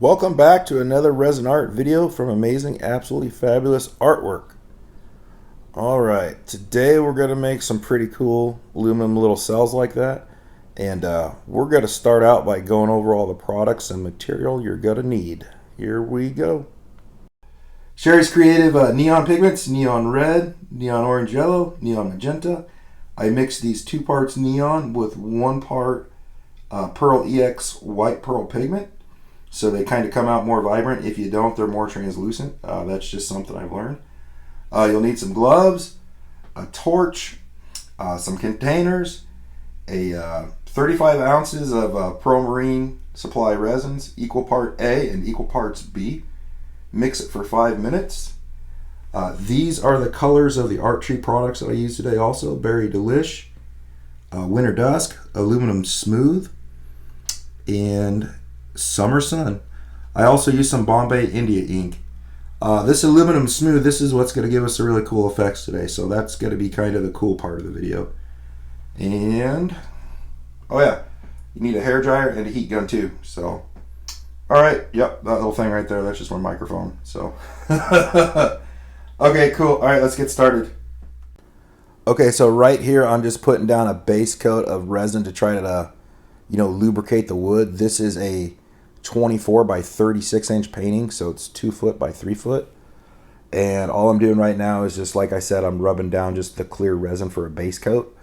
Welcome back to another resin art video from Amazing Absolutely Fabulous Artwork. Alright, today we're going to make some pretty cool aluminum little cells like that. And we're going to start out by going over all the products and material you're going to need. Here we go. Sherry's Creative neon pigments, neon red, neon orange yellow, neon magenta. I mixed these 2 parts neon with 1 part Pearl EX white pearl pigment. So they kind of come out more vibrant. If you don't, they're more translucent. That's just something I've learned. You'll need some gloves, a torch, some containers, a 35 ounces of Pearl Marine Supply resins, equal part A and equal parts B. Mix it for 5 minutes. These are the colors of the Art Tree products that I use today also. Berry Delish, Winter Dusk, Aluminum Smooth, and Summer Sun. I also use some Bombay India ink. This aluminum smooth, this is what's going to give us the really cool effects today. So that's going to be kind of the cool part of the video. And, oh yeah, you need a hair dryer and a heat gun too. So, alright, yep, that little thing right there, that's just my microphone. So, okay, cool. Alright, let's get started. Okay, so right here I'm just putting down a base coat of resin to try to, lubricate the wood. This is a 24 by 36 inch painting, so it's 2 foot by 3 foot. And all I'm doing right now is just, like I said, I'm rubbing down just the clear resin for a base coat,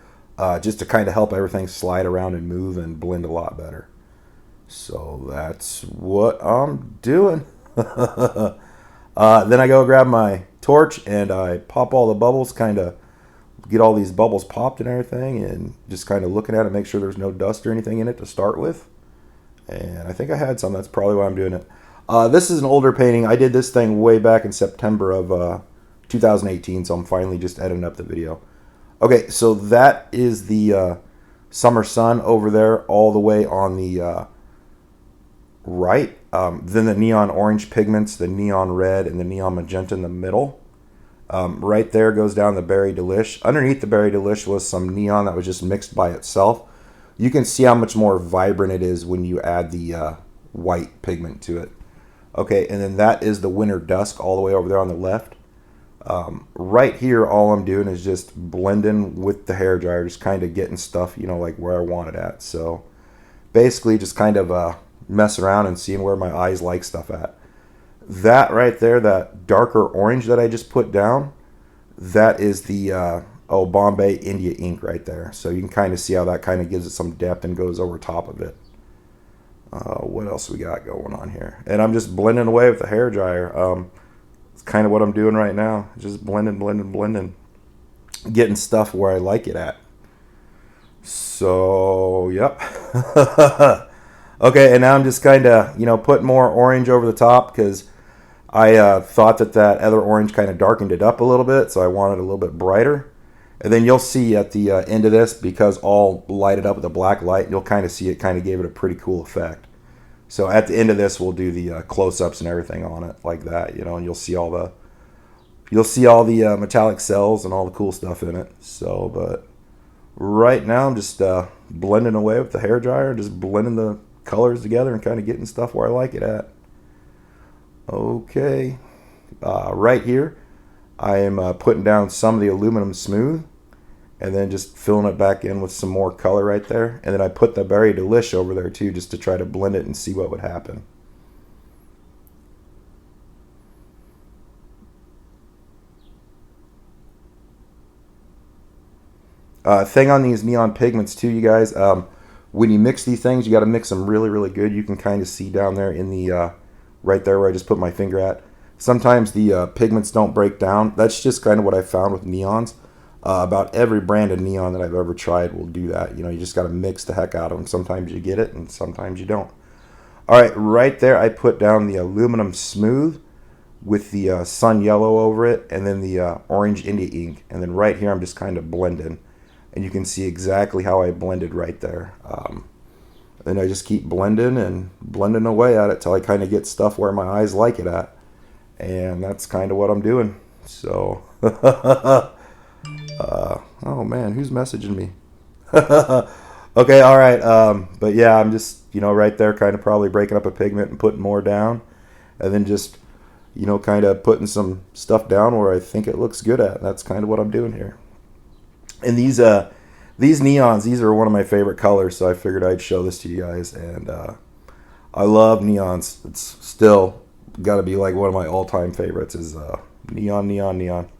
just to kind of help everything slide around and move and blend a lot better. So that's what I'm doing. Then I go grab my torch and I pop all the bubbles, kind of get all these bubbles popped and everything, and just kind of looking at it, make sure there's no dust or anything in it to start with. And I think I had some. That's probably why I'm doing it. This is an older painting. I did this thing way back in September of 2018, so I'm finally just editing up the video. Okay, so that is the Summer Sun over there all the way on the right. Then the neon orange pigments, the neon red, and the neon magenta in the middle. Right there goes down the Berry Delish. Underneath the Berry Delish was some neon that was just mixed by itself. You can see how much more vibrant it is when you add the white pigment to it. Okay, and then that is the Winter Dusk all the way over there on the left. Right here, all I'm doing is just blending with the hairdryer, just kind of getting stuff, like where I want it at. So basically just kind of messing around and seeing where my eyes like stuff at. That right there, that darker orange that I just put down, that is the Bombay India ink right there. So you can kind of see how that kind of gives it some depth and goes over top of it. What else we got going on here? And I'm just blending away with the hairdryer. It's kind of what I'm doing right now. Just blending. Getting stuff where I like it at. So, yep. Okay, and now I'm just kind of, putting more orange over the top because I thought that other orange kind of darkened it up a little bit, so I wanted a little bit brighter. And then you'll see at the end of this, because all lighted up with a black light, you'll kind of see it kind of gave it a pretty cool effect. So at the end of this, we'll do the close-ups and everything on it like that, and you'll see all the metallic cells and all the cool stuff in it. So, but right now I'm just blending away with the hairdryer, just blending the colors together and kind of getting stuff where I like it at. Okay, right here I am putting down some of the aluminum smooth and then just filling it back in with some more color right there. And then I put the Berry Delish over there too, just to try to blend it and see what would happen. Thing on these neon pigments too, you guys, when you mix these things, you got to mix them really, really good. You can kind of see down there in the, right there where I just put my finger at. Sometimes the pigments don't break down. That's just kind of what I found with neons. About every brand of neon that I've ever tried will do that. You just got to mix the heck out of them. Sometimes you get it and sometimes you don't. All right, right there I put down the aluminum smooth with the sun yellow over it, and then the orange India ink. And then right here I'm just kind of blending. And you can see exactly how I blended right there. And I just keep blending and blending away at it till I kind of get stuff where my eyes like it at. And that's kind of what I'm doing. So, oh man, who's messaging me? Okay, all right. But yeah, I'm just, right there kind of probably breaking up a pigment and putting more down. And then just, kind of putting some stuff down where I think it looks good at. That's kind of what I'm doing here. And these neons, these are one of my favorite colors, so I figured I'd show this to you guys. And I love neons. It's still got to be like one of my all-time favorites is neon, neon, neon.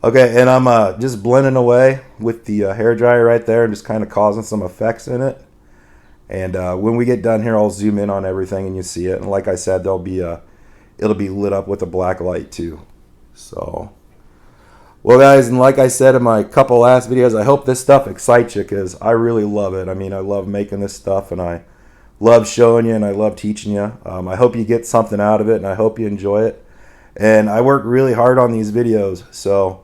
Okay, and I'm just blending away with the hair dryer right there and just kind of causing some effects in it. And when we get done here, I'll zoom in on everything and you see it. And like I said, it'll be lit up with a black light too. So, well, guys, and like I said in my couple last videos, I hope this stuff excites you because I really love it. I mean, I love making this stuff and I love showing you and I love teaching you. I hope you get something out of it and I hope you enjoy it. And I work really hard on these videos, so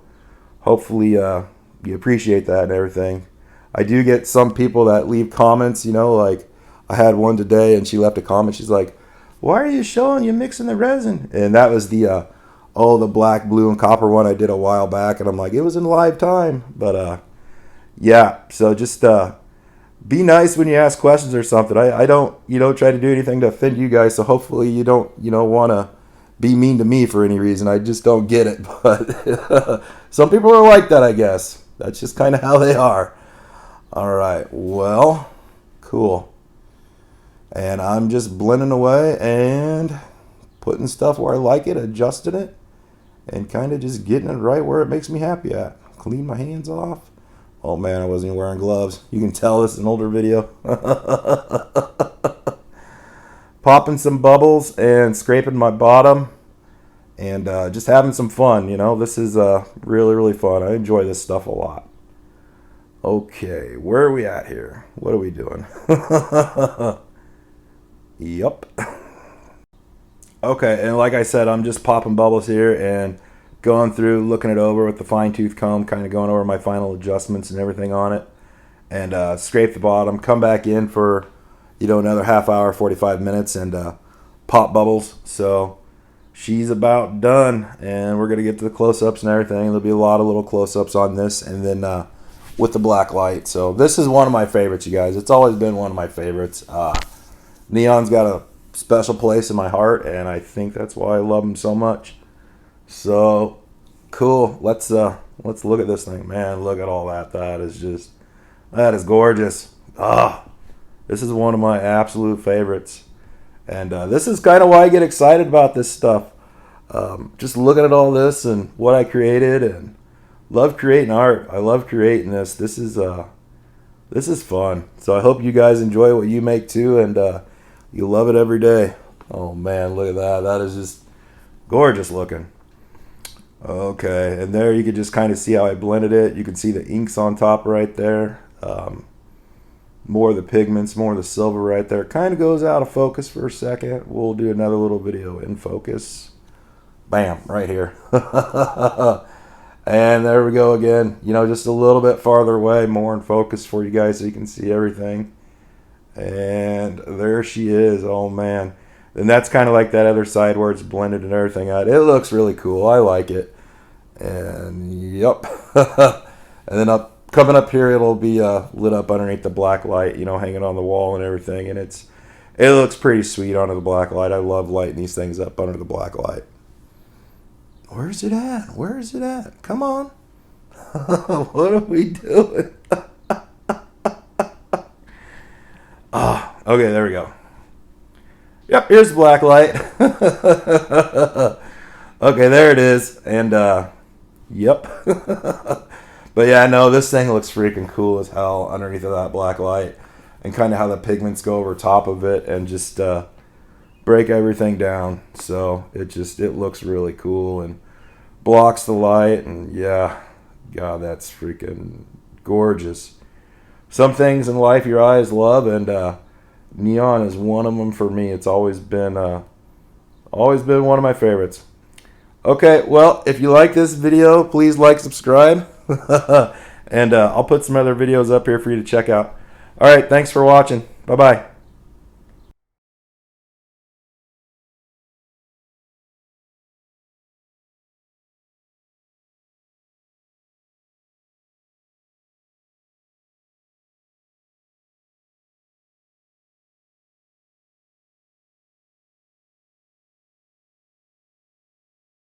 hopefully you appreciate that and everything. I do get some people that leave comments, like I had one today and she left a comment. She's like, why are you showing you mixing the resin? And that was the black, blue, and copper one I did a while back. And I'm like, it was in live time. But yeah, so just be nice when you ask questions or something. I don't, try to do anything to offend you guys. So hopefully you don't, want to be mean to me for any reason. I just don't get it. But some people are like that, I guess. That's just kind of how they are. All right, well, cool. And I'm just blending away and putting stuff where I like it, adjusting it, and kind of just getting it right where it makes me happy at. Clean my hands off. Oh man, I wasn't even wearing gloves. You can tell this is an older video. Popping some bubbles and scraping my bottom and just having some fun. This is really, really fun. I enjoy this stuff a lot. Okay, where are we at here? What are we doing? Yep. Okay, and like I said, I'm just popping bubbles here and going through, looking it over with the fine-tooth comb, kind of going over my final adjustments and everything on it. And scrape the bottom, come back in for, another half hour, 45 minutes, and pop bubbles. So she's about done, and we're going to get to the close-ups and everything. There'll be a lot of little close-ups on this, and then with the black light. So this is one of my favorites, you guys. It's always been one of my favorites. Neon's got a special place in my heart, and I think that's why I love them so much. So cool. Let's look at this thing. Man, look at all that. That is gorgeous. This is one of my absolute favorites. And this is kind of why I get excited about this stuff. Just looking at all this and what I created, and love creating art. I love creating this. This is fun. So I hope you guys enjoy what you make too, and you love it every day. Oh man, look at that. That is just gorgeous looking. Okay, and there you can just kind of see how I blended it. You can see the inks on top right there. More of the pigments, more of the silver right there. Kind of goes out of focus for a second. We'll do another little video in focus. Bam, right here. And there we go again. Just a little bit farther away, more in focus for you guys so you can see everything. And there she is. Oh man. And that's kind of like that other side where it's blended and everything out. It looks really cool. I like it. And yep. And then coming up here, it'll be lit up underneath the black light, hanging on the wall and everything. And it looks pretty sweet under the black light. I love lighting these things up under the black light. Where's it at? Where is it at? Come on. What are we doing? Okay, there we go. Yep, here's the black light. Okay, there it is. And, yep. But yeah, no, this thing looks freaking cool as hell underneath of that black light. And kind of how the pigments go over top of it and just break everything down. So it looks really cool and blocks the light. And yeah, God, that's freaking gorgeous. Some things in life your eyes love, and neon is one of them for me. It's always been one of my favorites. Okay, well, if you like this video, please like, subscribe, and I'll put some other videos up here for you to check out. All right, thanks for watching. Bye-bye.